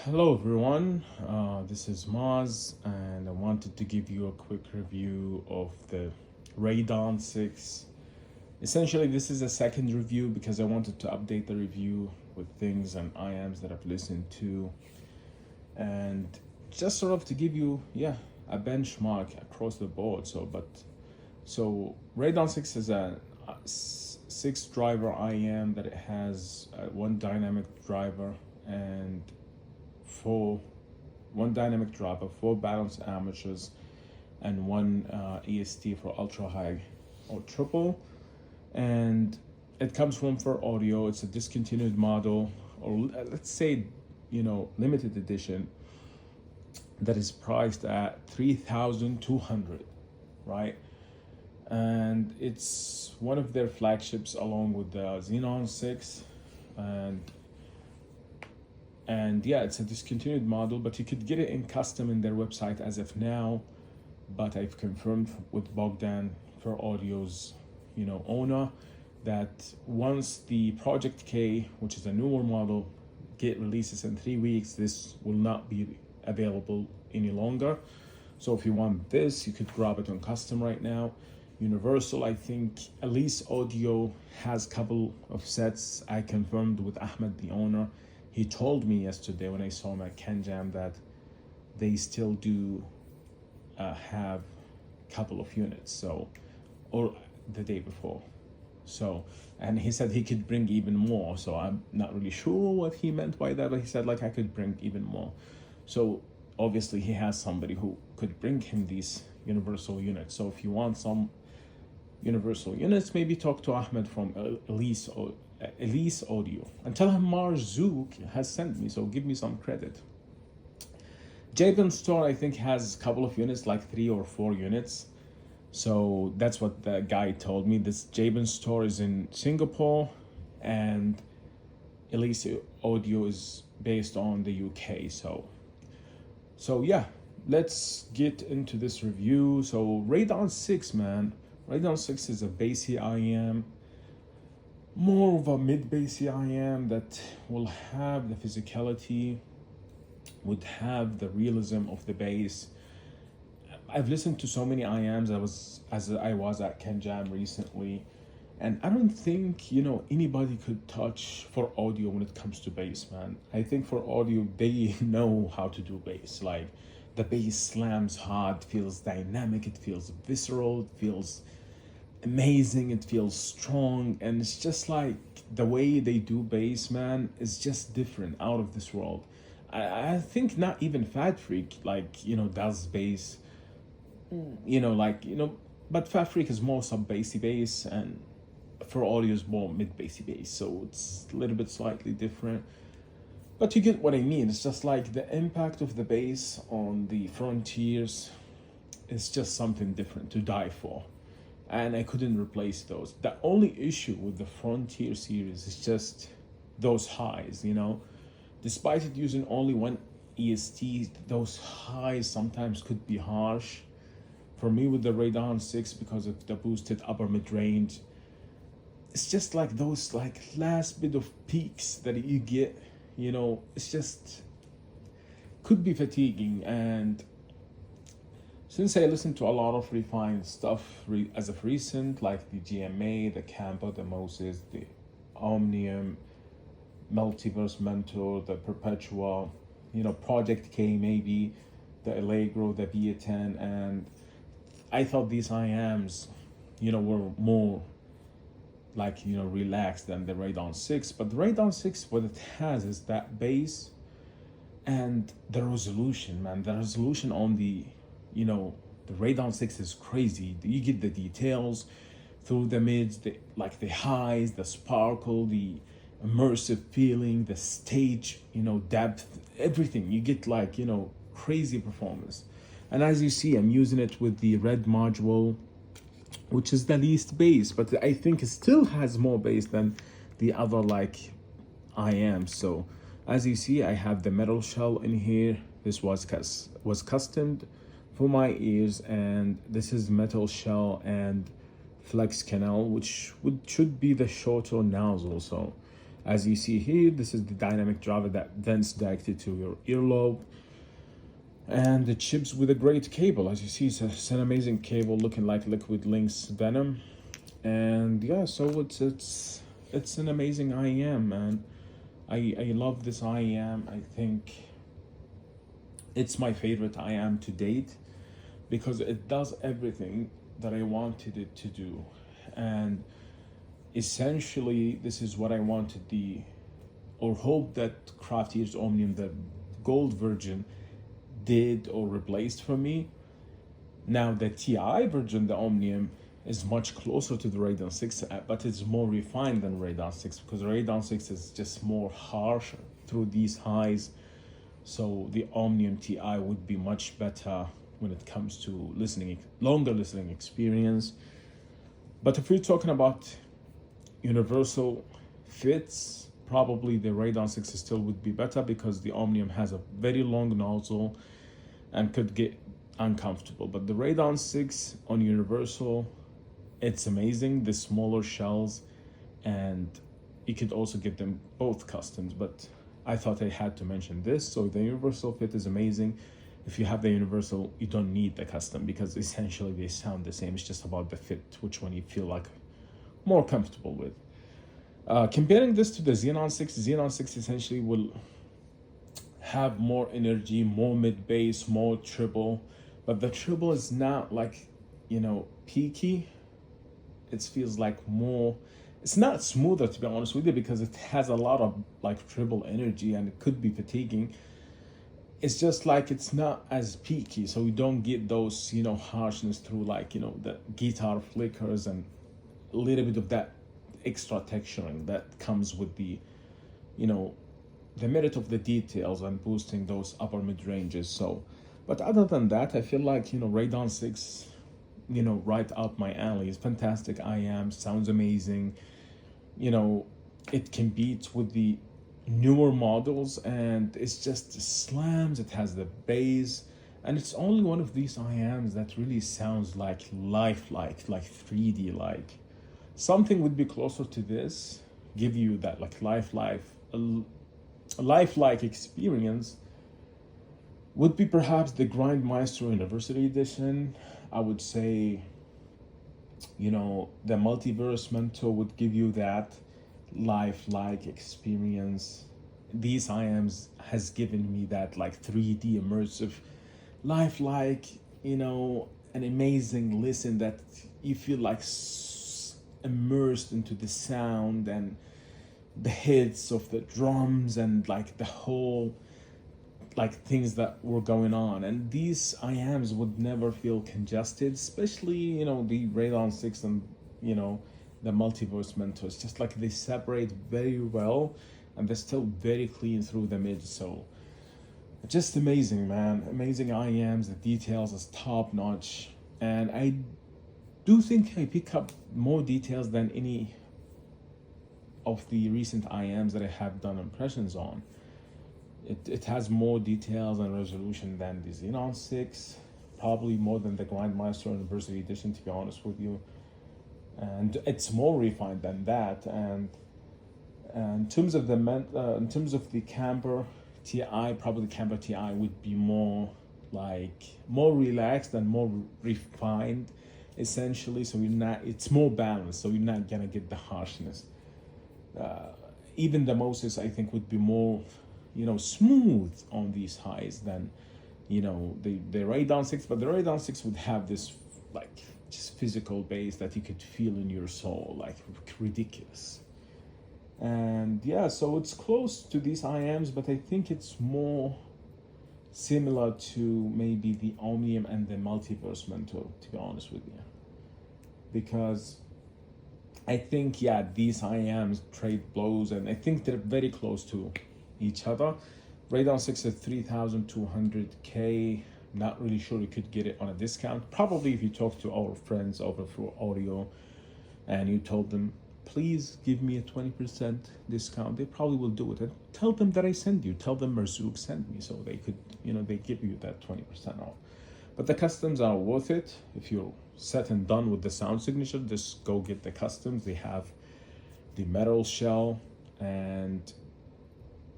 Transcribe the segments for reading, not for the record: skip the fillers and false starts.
Hello everyone, this is Maz and I wanted to give you a quick review of the RN6. Essentially this is a second review because I wanted to update the review with things and IAMs that I've listened to, and just sort of to give you a benchmark across the board. So RN6 is a six driver IAM that it has one dynamic driver and four one dynamic driver, four balanced amateurs, and one EST for ultra high or triple. And it comes from for audio. It's a discontinued model, or let's say, limited edition, that is priced at 3,200, right? And it's one of their flagships along with the Xenon 6. And yeah, it's a discontinued model, but you could get it in custom in their website as of now. But I've confirmed with Bogdan for Audio's owner that once the Project K, which is a newer model, get releases in 3 weeks, this will not be available any longer. So if you want this, you could grab it on custom right now. Universal, I think Elise Audio has a couple of sets. I confirmed with Ahmed, the owner. He told me yesterday when I saw him at Kenjam that they still do have a couple of units, or the day before. And he said he could bring even more. So I'm not really sure what he meant by that, but he said I could bring even more. So obviously he has somebody who could bring him these universal units. So if you want some universal units, maybe talk to Ahmed from Elise Audio and tell him Mars Zook has sent me, so give me some credit. Jabin Store, I think, has a couple of units, like 3 or 4 units. So that's what the guy told me. This Jabin Store is in Singapore, and Elise Audio is based on the UK. So yeah, let's get into this review. So RN6, man. RN6 is a bassy IAM, more of a mid-bassy IAM that will have the physicality, would have the realism of the bass. I've listened to so many IAMs. I was at Kenjam recently, and I don't think anybody could touch for audio when it comes to bass, man. I think for audio they know how to do bass. Like the bass slams hard, feels dynamic, it feels visceral, it feels amazing, it feels strong, and it's just like the way they do bass, man, is just different, out of this world. I think not even Fat Freak does bass, but Fat Freak is more sub bassy bass, and for audio is more mid bassy bass, so it's a little bit slightly different. But you get what I mean. It's just like the impact of the bass on the Frontiers is just something different to die for. And I couldn't replace those. The only issue with the Frontier series is just those highs, Despite it using only one EST, those highs sometimes could be harsh. For me with the RN6, because of the boosted upper mid-range, it's just like those last bit of peaks that you get, it's just could be fatiguing. And since I listened to a lot of refined stuff as of recent, like the GMA, the Campo, the Moses, the Omnium, Multiverse Mentor, the Perpetua, Project K maybe, the Allegro, the Via10, and I thought these IAMs, were more relaxed than the RN6. But the RN6, what it has is that bass and the resolution, man. The resolution on the RN6 is crazy. You get the details through the mids, the highs, the sparkle, the immersive feeling, the stage, depth, everything. You get crazy performance. And as you see, I'm using it with the red module, which is the least bass, but I think it still has more bass than the other IAM. So as you see, I have the metal shell in here. This was customed for my ears, and this is metal shell and flex canal, which should be the shorter nozzle. So As you see here, this is the dynamic driver that vents directly to your earlobe, and it ships with a great cable. As you see, it's an amazing cable looking like Liquid Links Venom. And yeah, so it's an amazing IEM, man. I love this IEM. I think it's my favorite IEM to date because it does everything that I wanted it to do. And essentially, this is what I wanted or hope that Craftier's Omnium, the gold version, did or replaced for me. Now the TI version, the Omnium, is much closer to the Radeon 6, but it's more refined than Radeon 6 because Radeon 6 is just more harsh through these highs. So the Omnium TI would be much better when it comes to longer listening experience. But if we're talking about universal fits, probably the Radeon 6 still would be better because the Omnium has a very long nozzle and could get uncomfortable. But the Radeon 6 on universal, it's amazing, the smaller shells, and you could also get them both customs, but I thought I had to mention this. So the universal fit is amazing. If you have the universal, you don't need the custom because essentially they sound the same. It's just about the fit, which one you feel like more comfortable with. Comparing this to the Xenon 6, Xenon 6 essentially will have more energy, more mid bass, more treble, but the treble is not like, peaky. It feels like more, it's not smoother, to be honest with you, because it has a lot of like treble energy and it could be fatiguing. It's just like it's not as peaky, so you don't get those harshness through the guitar flickers and a little bit of that extra texturing that comes with the merit of the details and boosting those upper mid ranges. So but other than that, I feel like Radeon 6 right up my alley. It's fantastic. Sounds amazing. It competes with the newer models and it's just slams. It has the bass, and it's only one of these IAMs that really sounds like lifelike, like 3D like. Something would be closer to this, give you that like lifelike experience, would be perhaps the Grindmeister University Edition. I would say, the Multiverse Mentor would give you that lifelike experience. These IAMs has given me that like 3D immersive, lifelike, an amazing listen that you feel like immersed into the sound and the hits of the drums and like the whole things that were going on. And these IAMs would never feel congested, especially the Radeon 6 and the Multiverse Mentors, just like they separate very well and they're still very clean through the mid. So just amazing, man. Amazing IAMs. The details is top notch, and I do think I pick up more details than any of the recent IAMs that I have done impressions on. It has more details and resolution than the Xenon 6, probably more than the Grindmeister University Edition, to be honest with you. And it's more refined than that. And in terms of the Camber TI, probably the Camber TI would be more relaxed and more refined, essentially. So it's more balanced. So you're not gonna get the harshness. Even the Moses, I think, would be more smooth on these highs than the Radeon 6, but the Radeon 6 would have this just physical bass that you could feel in your soul, like ridiculous. And yeah, so it's close to these IAMs, but I think it's more similar to maybe the Omnium and the Multiverse Mentor, to be honest with you, because I think these IAMs trade blows, and I think they're very close to each other. Radeon 6 at 3,200K. Not really sure you could get it on a discount. Probably if you talk to our friends over through audio and you told them, please give me a 20% discount, they probably will do it. And tell them that I sent you. Tell them Marzouk sent me, so they could, they give you that 20% off. But the customs are worth it. If you're set and done with the sound signature, just go get the customs. They have the metal shell And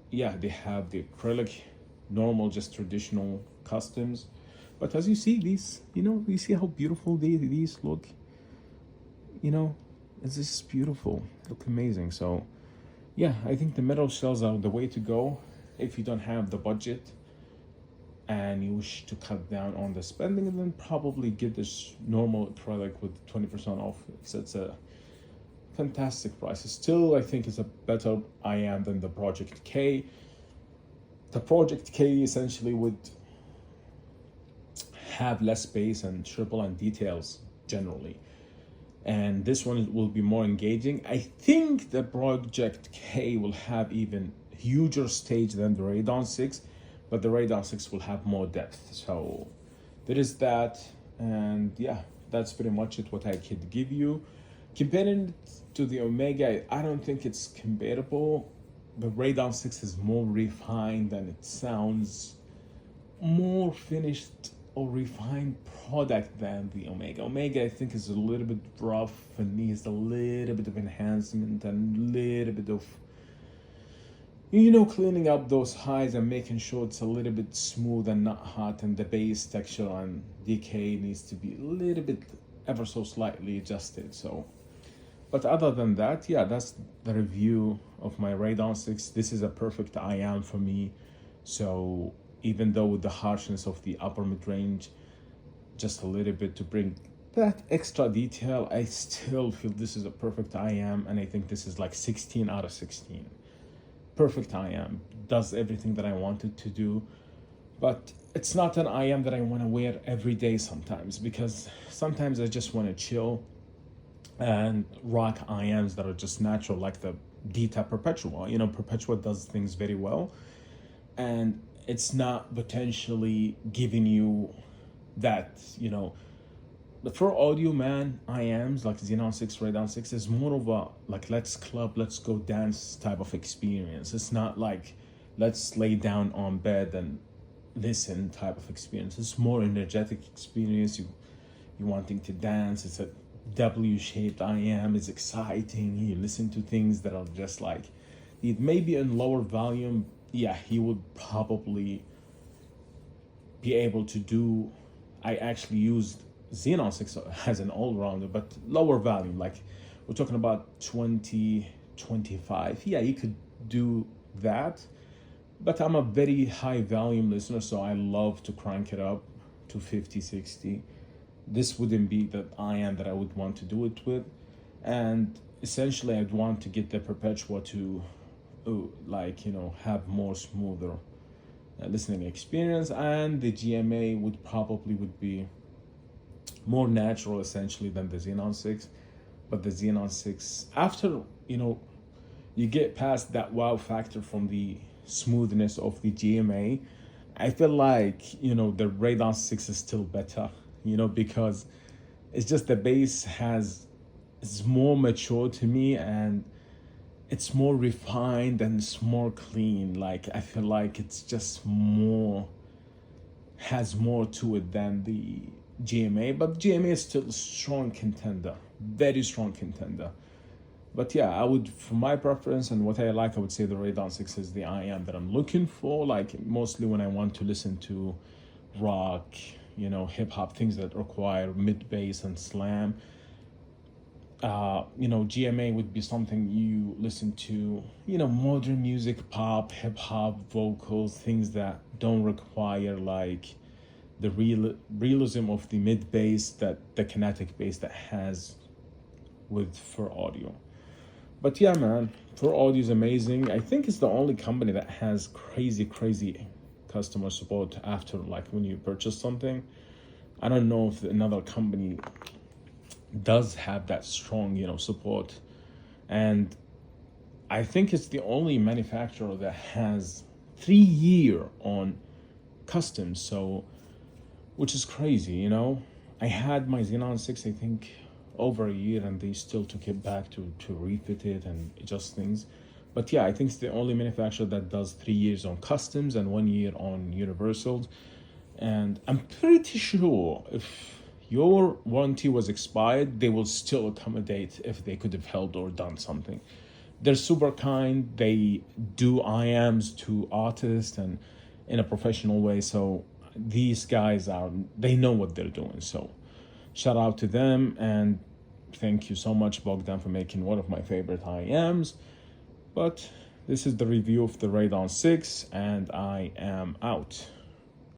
yeah, they have the acrylic, normal, just traditional customs. But as you see, these, you see how beautiful these look. It's just beautiful. Look amazing. So yeah, I think the metal shells are the way to go if you don't have the budget and you wish to cut down on the spending. Then probably get this normal acrylic with 20% off. It's a fantastic price. Still, I think it's a better IM than the Project K. The Project K essentially would have less space and triple and details generally, and this one will be more engaging. I think the Project K will have even huger stage than the Radon 6, but the Radon 6 will have more depth. So there is that, and yeah, that's pretty much it what I could give you. Comparing it to the Omega, I don't think it's comparable. The Radon 6 is more refined and it sounds more finished or refined product than the Omega. Omega, I think, is a little bit rough and needs a little bit of enhancement and a little bit of, cleaning up those highs and making sure it's a little bit smooth and not hot, and the bass texture and decay needs to be a little bit ever so slightly adjusted. So, but other than that, yeah, that's the review of my Radon 6. This is a perfect IM for me. So even though with the harshness of the upper mid-range, just a little bit to bring that extra detail, I still feel this is a perfect IM, and I think this is like 16 out of 16. Perfect IM, does everything that I wanted to do, but it's not an IM that I want to wear every day sometimes, because sometimes I just want to chill and rock IMs that are just natural, like the Dita Perpetua. Perpetua does things very well, and it's not potentially giving you that, the for audio, man, IMs like Xenon 6, Radon 6 is more of a like let's club, let's go dance type of experience. It's not like let's lay down on bed and listen type of experience. It's more energetic experience. You wanting to dance. It's a W-shaped IM. It's exciting. You listen to things that are just like, it may be in lower volume. Yeah, he would probably be able to do. I actually used Xenon 6 as an all-rounder, but lower volume, like we're talking about 20, 25. Yeah, you could do that, but I'm a very high volume listener, so I love to crank it up to 50, 60. This wouldn't be the IM that I would want to do it with, and essentially I'd want to get the Perpetua to have more smoother listening experience, and the GMA would be more natural essentially than the Xenon 6. But the Xenon 6, after you get past that wow factor from the smoothness of the GMA, I feel like the Radon 6 is still better, because it's just the bass it's more mature to me, and it's more refined and it's more clean. Like I feel like it's just has more to it than the GMA, but GMA is still a strong contender, very strong contender. But yeah, I would, for my preference and what I like, I would say the Radon 6 is the IM that I'm looking for, like mostly when I want to listen to rock, hip hop, things that require mid bass and slam. GMA would be something you listen to, modern music, pop, hip hop, vocals, things that don't require like the realism of the mid bass, that the kinetic bass that has with for audio. But yeah, man, for audio is amazing. I think it's the only company that has crazy customer support after, like, when you purchase something. I don't know if another company does have that strong, support. And I think it's the only manufacturer that has 3 year on customs, so, which is crazy, I had my Xenon 6, I think, over a year, and they still took it back to refit it and adjust things. But yeah, I think it's the only manufacturer that does 3 years on customs and 1 year on universals. And I'm pretty sure if your warranty was expired, they will still accommodate if they could have helped or done something. they're super kind. They do IMs to artists and in a professional way. So these guys they know what they're doing. So shout out to them, and thank you so much, Bogdan, for making one of my favorite IMs. But this is the review of the RN6, and I am out.